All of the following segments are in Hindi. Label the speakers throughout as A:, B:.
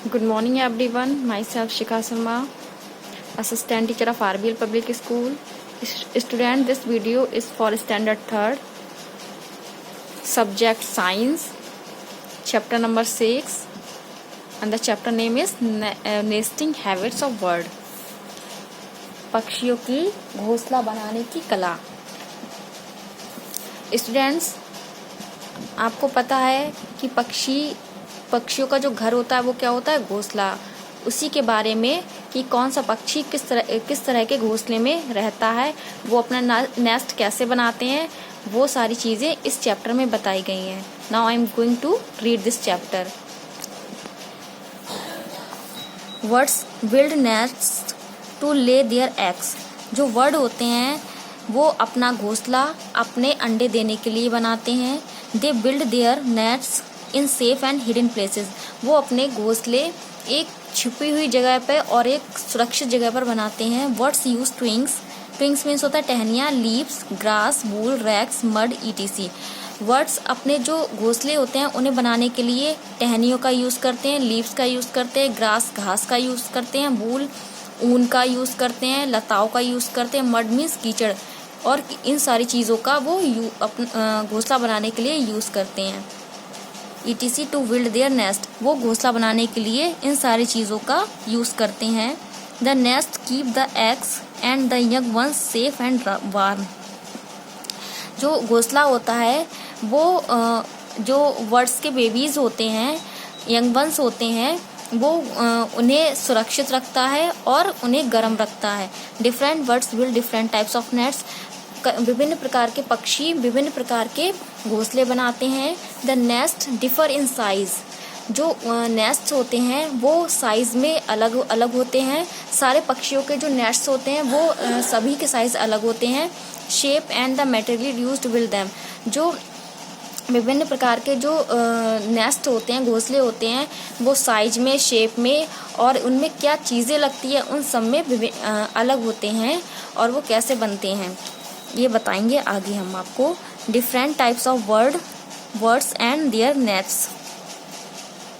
A: Good morning everyone. Myself Shikha Sharma, Assistant Teacher of RBL Public School. Student, this video is for Standard 3rd, Subject Science, Chapter number 6, and the chapter name is Nesting Habits of Bird. पक्षियों की घोंसला बनाने की कला। स्टूडेंट्स, आपको पता है कि पक्षियों का जो घर होता है वो क्या होता है? घोंसला। उसी के बारे में कि कौन सा पक्षी किस तरह के घोंसले में रहता है, वो अपना नेस्ट कैसे बनाते हैं, वो सारी चीज़ें इस चैप्टर में बताई गई हैं। Now I am going to read this chapter. Words build nest to lay their eggs. जो वर्ड होते हैं वो अपना घोंसला अपने अंडे देने के लिए बनाते हैं। They build their nets in safe and hidden places. वो अपने घोंसले एक छुपी हुई जगह पर और एक सुरक्षित जगह पर बनाते हैं। Birds use twigs. Twigs means होता है टहनियाँ, leaves, grass, wool, rags, mud, etc. Birds अपने जो घोंसले होते हैं उन्हें बनाने के लिए टहनियों का यूज़ करते हैं, लीव्स का यूज़ करते हैं, ग्रास घास का यूज़ करते हैं, वूल ऊन का यूज़ करते हैं, लताओं का यूज़ करते हैं, मड मीन्स कीचड़, और इन सारी चीज़ों का वो घोंसला बनाने के लिए यूज़ करते हैं। ETC to build their nest. वो घोंसला बनाने के लिए इन सारी चीज़ों का यूज़ करते हैं। The nest keep the eggs and the young ones safe and warm. जो घोंसला होता है वो जो बर्ड्स के बेबीज़ होते हैं, यंग वंस होते हैं, वो उन्हें सुरक्षित रखता है और उन्हें गर्म रखता है। Different birds build different types of nets. विभिन्न प्रकार के पक्षी विभिन्न प्रकार के घोंसले बनाते हैं। The nest differ in size. जो नेस्ट होते हैं वो साइज़ में अलग अलग होते हैं। सारे पक्षियों के जो नेस्ट होते हैं वो सभी के साइज़ अलग होते हैं। Shape and the material used to build them. जो विभिन्न प्रकार के जो नेस्ट होते हैं, घोंसले होते हैं, वो साइज में, शेप में और उनमें क्या चीज़ें लगती है उन सब में अलग होते हैं और वो कैसे बनते हैं ये बताएंगे आगे हम आपको। Different types of birds and their nets.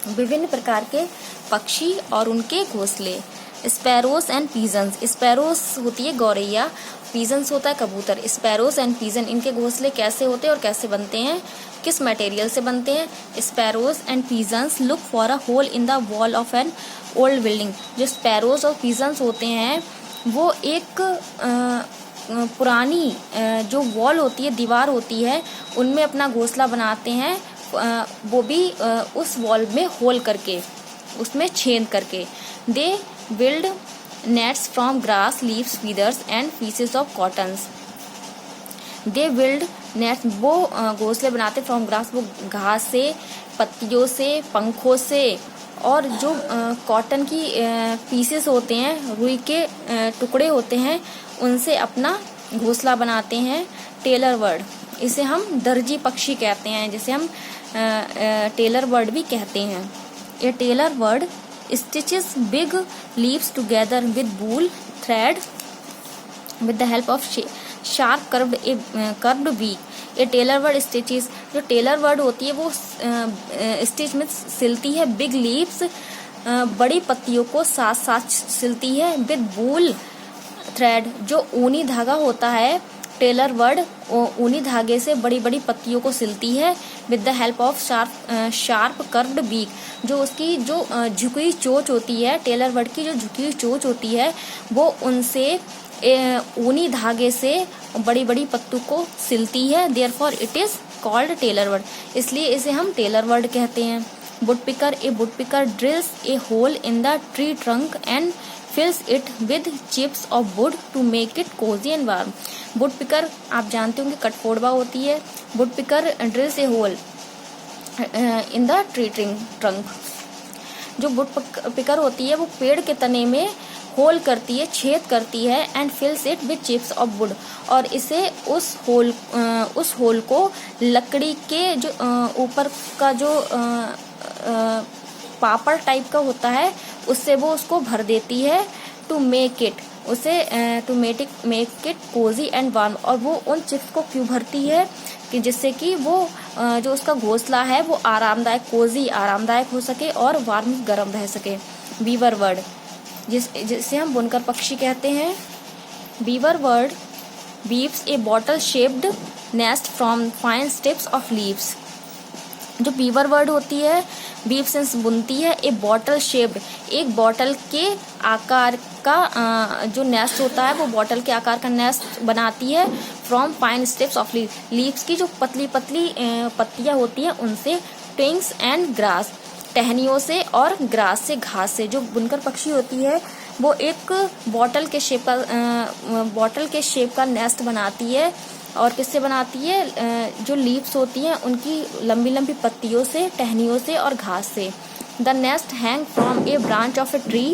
A: विभिन्न प्रकार के पक्षी और उनके घोंसले। Sparrows and pigeons. स्पैरोस होती है गौरैया, पीजन्स होता है कबूतर। स्पैरोस एंड पीजन, इनके घोंसले कैसे होते हैं और कैसे बनते हैं, किस मटेरियल से बनते हैं? Sparrows and pigeons look for a hole in the wall of an old building. जो स्पैरोस और पीजन्स होते हैं वो एक पुरानी जो वॉल होती है, दीवार होती है, उनमें अपना घोंसला बनाते हैं, वो भी उस वॉल में होल करके, उसमें छेद करके। They build nets from grass, leaves, feathers and pieces of cottons. They build nets, वो घोंसले बनाते फ्रॉम ग्रास, वो घास से, पत्तियों से, पंखों से, और जो कॉटन की पीसेस होते हैं, रुई के टुकड़े होते हैं, उनसे अपना घोंसला बनाते हैं। टेलर बर्ड, इसे हम दर्जी पक्षी कहते हैं, जिसे हम टेलर बर्ड भी कहते हैं। A tailor bird stitches big leaves together with wool thread with the help of sharp curved beak. A tailor bird stitches, जो टेलर बर्ड होती है वो स्टिच में सिलती है बिग लीव्स, बड़ी पत्तियों को साथ साथ सिलती है। विद वूल थ्रेड, जो ऊनी धागा होता है, टेलर बर्ड ऊनी धागे से बड़ी बड़ी पत्तियों को सिलती है। With the help of sharp curved beak, जो उसकी जो झुकी हुई चोंच होती है, टेलर बर्ड की जो झुकी हुई चोंच होती है, वो उनसे ऊनी धागे से बड़ी बड़ी पत्तों को सिलती है। Therefore it is called tailor bird, इसलिए इसे हम टेलर बर्ड कहते हैं। Woodpecker, a woodpecker drills a hole in the tree trunk and fills it with chips of wood to make it cozy and warm। Woodpecker आप जानते होंगे कठफोड़वा होती है। Woodpecker drills a hole in the tree trunk. जो वुडपिकर होती है वो पेड़ के तने में होल करती है, छेद करती है। And fills it with chips of wood, और इसे उस होल को लकड़ी के जो ऊपर का जो पापड़ टाइप का होता है उससे वो उसको भर देती है। टू मेक इट, उसे to make it cosy and warm. और वो उन चिप्स को क्यों भरती है कि जिससे कि वो जो उसका घोंसला है वो आरामदायक, कोजी आरामदायक हो सके और वार्म गर्म रह सके। बीवर बर्ड जिसे हम बुनकर पक्षी कहते हैं। Beaver bird weaves a bottle shaped nest from fine strips of leaves। जो बीवर बर्ड होती है वीव्स मीन्स बुनती है ए बॉटल शेप्ड, एक बॉटल के आकार का जो नेस्ट होता है वो बॉटल के आकार का नेस्ट बनाती है from fine tips of leaves की जो पतली पतली पत्तियां होती हैं उनसे, ट्विंग्स एंड ग्रास, टहनियों से और ग्रास से, घास से। जो बुनकर पक्षी होती है वो एक बॉटल के शेप का नेस्ट बनाती है और किससे बनाती है, जो लीव्स होती हैं उनकी लंबी लंबी पत्तियों से, टहनियों से और घास से। The nest hang from A branch of a tree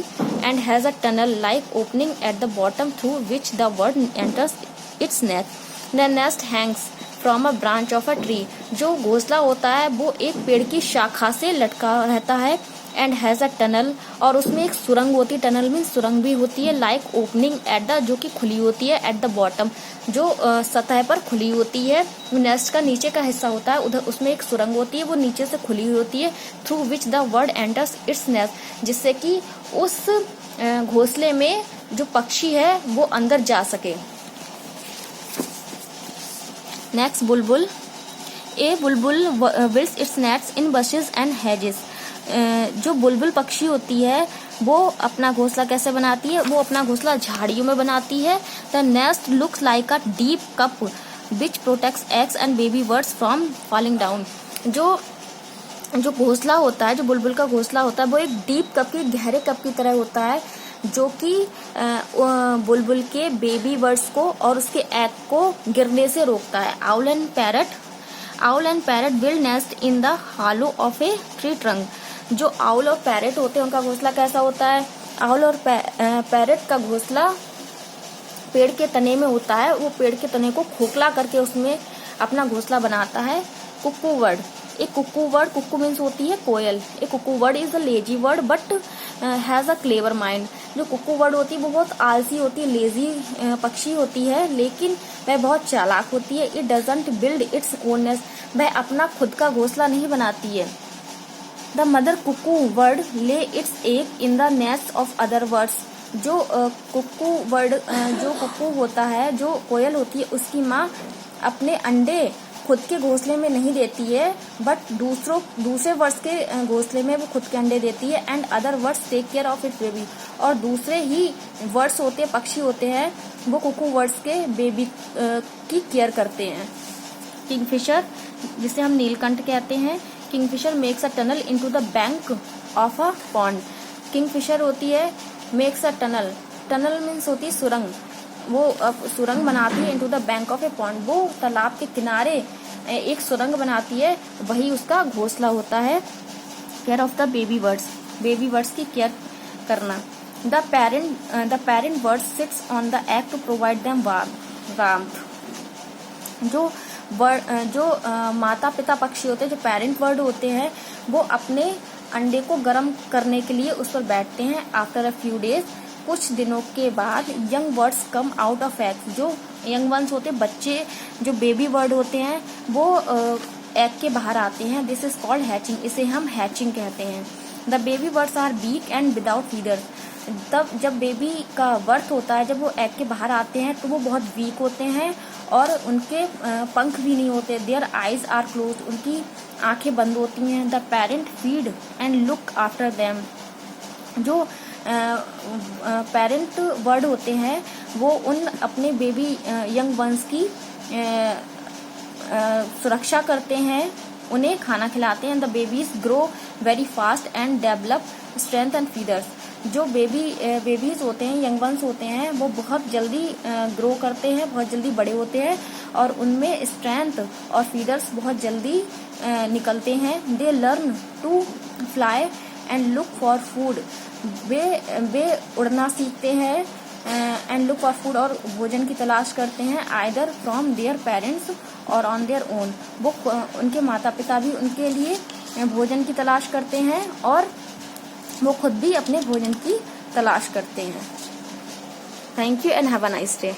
A: and has a tunnel like opening at the bottom through which the bird enters its nest. The nest Hanks from a branch of a tree, जो घोंसला होता है वो एक पेड़ की शाखा से लटका रहता है, एंड हैज अ टनल, और उसमें एक सुरंग होती है, टनल में सुरंग भी होती है, लाइक ओपनिंग एट द, जो कि खुली होती है, एट द बॉटम, जो सतह पर खुली होती है। नेस्ट का नीचे का हिस्सा होता है उधर उसमें एक सुरंग होती है, वो नीचे से खुली होती है, through which the bird enters its nest, जिससे कि उस घोंसले में जो पक्षी है वो अंदर जा सके। Next Bulbul. A Bulbul builds it's nets in buses and hedges. जो बुलबुल पक्षी होती है वो अपना घोंसला कैसे बनाती है, वो अपना घोंसला झाड़ियों में बनाती है। The nest looks like a deep cup which protects eggs and baby birds from falling down. जो घोंसला होता है, जो बुलबुल का घोंसला होता है वो एक डीप कप की, गहरे कप की तरह होता है, जो कि बुलबुल के बेबी बर्ड्स को और उसके एग को गिरने से रोकता है। Owl and parrot build nest in the hollow of a tree trunk. जो आउल और पैरट होते हैं उनका घोंसला कैसा होता है, आउल और पैरट का घोंसला पेड़ के तने में होता है, वो पेड़ के तने को खोखला करके उसमें अपना घोंसला बनाता है। Cuckoo bird. एक कुक्कू बर्ड, कुक्कू मीन्स होती है कोयल। एक cuckoo bird is a lazy bird but has a clever mind. जो कुक्कू बर्ड होती है वो बहुत आलसी होती है, लेजी पक्षी होती है, लेकिन वह बहुत चालाक होती है। It doesn't build its own nest, वह अपना खुद का घोंसला नहीं बनाती है। द मदर कुक्कू बर्ड ले it's egg in the nest of other birds. जो कुक्कू होता है, जो कोयल होती है, उसकी माँ अपने अंडे खुद के घोंसले में नहीं देती है, बट दूसरे बर्ड्स के घोंसले में वो खुद के अंडे देती है। And other birds take care of its baby, और दूसरे ही बर्ड्स होते हैं, पक्षी होते हैं, वो कुक्कू बर्ड्स के बेबी की केयर करते हैं। किंगफिशर, जिसे हम नीलकंठ कहते हैं। Kingfisher makes a tunnel into the bank of a pond. Kingfisher होती है मेक्स अ टनल मीन्स होती है सुरंग, वो सुरंग बनाती है into the bank of A pond, वो तालाब के किनारे एक सुरंग बनाती है, वही उसका घोंसला होता है। Care of the baby birds की केयर करना। The parent bird sits on the egg to provide them warmth. जो माता पिता पक्षी होते हैं, जो पेरेंट बर्ड होते हैं, वो अपने अंडे को गर्म करने के लिए उस पर बैठते हैं। आफ्टर अ फ्यू डेज, कुछ दिनों के बाद, young birds come out of eggs. जो यंग वंस होते हैं, बच्चे जो बेबी बर्ड होते हैं, वो एग के बाहर आते हैं। दिस इज कॉल्ड हैचिंग, इसे हम हैचिंग कहते हैं। The baby birds are weak and without feathers. तब जब बेबी का बर्थ होता है, जब वो एग के बाहर आते हैं, तो वो बहुत वीक होते हैं और उनके पंख भी नहीं होते। देयर आईज आर क्लोज, उनकी आंखें बंद होती हैं। The parent feed and look after them. जो पेरेंट बर्ड होते हैं वो उन अपने बेबी यंग वंस की सुरक्षा करते हैं, उन्हें खाना खिलाते हैं। The babies grow very fast and develop strength and feathers. जो बेबीज होते हैं, यंग वंस होते हैं, वो बहुत जल्दी ग्रो करते हैं, बहुत जल्दी बड़े होते हैं और उनमें स्ट्रेंथ और फीदर्स बहुत जल्दी निकलते हैं। They learn to fly and look for food. वे उड़ना सीखते हैं एंड लुक फॉर फूड, और भोजन की तलाश करते हैं। आइदर फ्रॉम देयर पेरेंट्स और ऑन देयर ओन। वो उनके माता पिता भी उनके लिए भोजन की तलाश करते हैं और वो खुद भी अपने भोजन की तलाश करते हैं। Thank you and have a nice day.